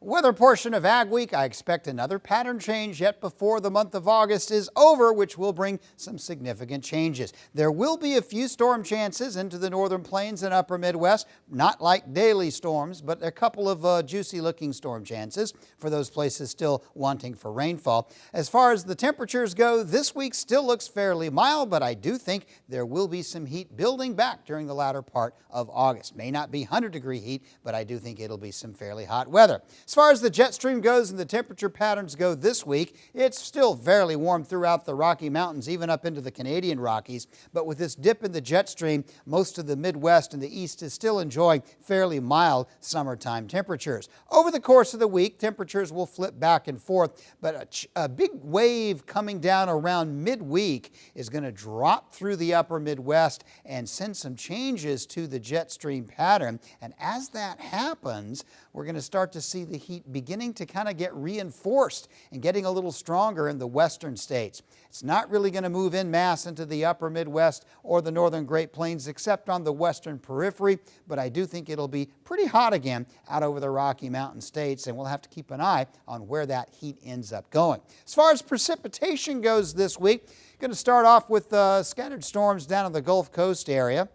Weather portion of Ag Week, I expect another pattern change yet before the month of August is over, which will bring some significant changes. There will be a few storm chances into the northern plains and upper Midwest, not like daily storms, but a couple of juicy looking storm chances for those places still wanting for rainfall. As far as the temperatures go, this week still looks fairly mild, but I do think there will be some heat building back during the latter part of August. May not be 100-degree heat, but I do think it'll be some fairly hot weather. As far as the jet stream goes and the temperature patterns go this week, it's still fairly warm throughout the Rocky Mountains, even up into the Canadian Rockies. But with this dip in the jet stream, most of the Midwest and the East is still enjoying fairly mild summertime temperatures. Over the course of the week, temperatures will flip back and forth, but a big wave coming down around midweek is going to drop through the upper Midwest and send some changes to the jet stream pattern. And as that happens, we're going to start to see the heat beginning to kind of get reinforced and getting a little stronger in the western states. It's not really going to move en masse into the upper Midwest or the northern Great Plains except on the western periphery, but I do think it'll be pretty hot again out over the Rocky Mountain states, and we'll have to keep an eye on where that heat ends up going. As far as precipitation goes this week, going to start off with scattered storms down in the Gulf Coast area.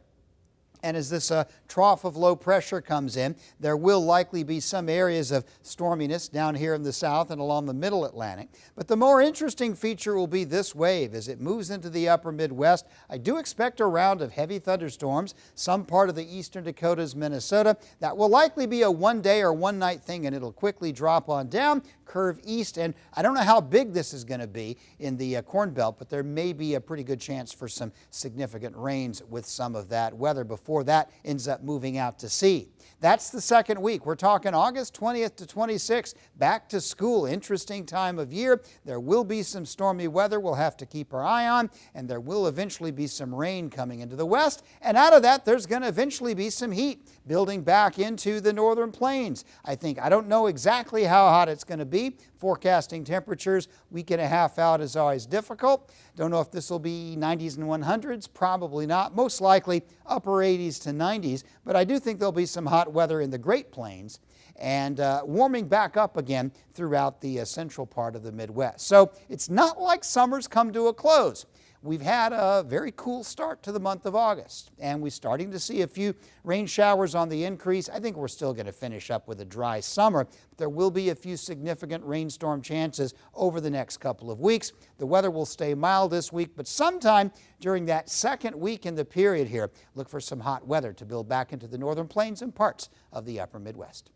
And as this trough of low pressure comes in, there will likely be some areas of storminess down here in the south and along the middle Atlantic. But the more interesting feature will be this wave as it moves into the upper Midwest. I do expect a round of heavy thunderstorms, some part of the eastern Dakotas, Minnesota. That will likely be a one-day or one-night thing, and it'll quickly drop on down, curve east. And I don't know how big this is going to be in the Corn Belt, but there may be a pretty good chance for some significant rains with some of that weather before that ends up moving out to sea. That's the second week. We're talking August 20th to 26th, back to school. Interesting time of year. There will be some stormy weather we'll have to keep our eye on, and there will eventually be some rain coming into the west. And out of that, there's going to eventually be some heat building back into the northern plains. I don't know exactly how hot it's going to be. Forecasting temperatures week and a half out is always difficult. Don't know if this will be 90s and 100s. Probably not. Most likely upper 80s to 90s. But I do think there'll be some hot weather in the Great Plains and warming back up again throughout the central part of the Midwest. So it's not like summer's come to a close. We've had a very cool start to the month of August, and we're starting to see a few rain showers on the increase. I think we're still going to finish up with a dry summer, but there will be a few significant rainstorm chances over the next couple of weeks. The weather will stay mild this week, but sometime during that second week in the period here, look for some hot weather to build back into the northern plains and parts of the upper Midwest.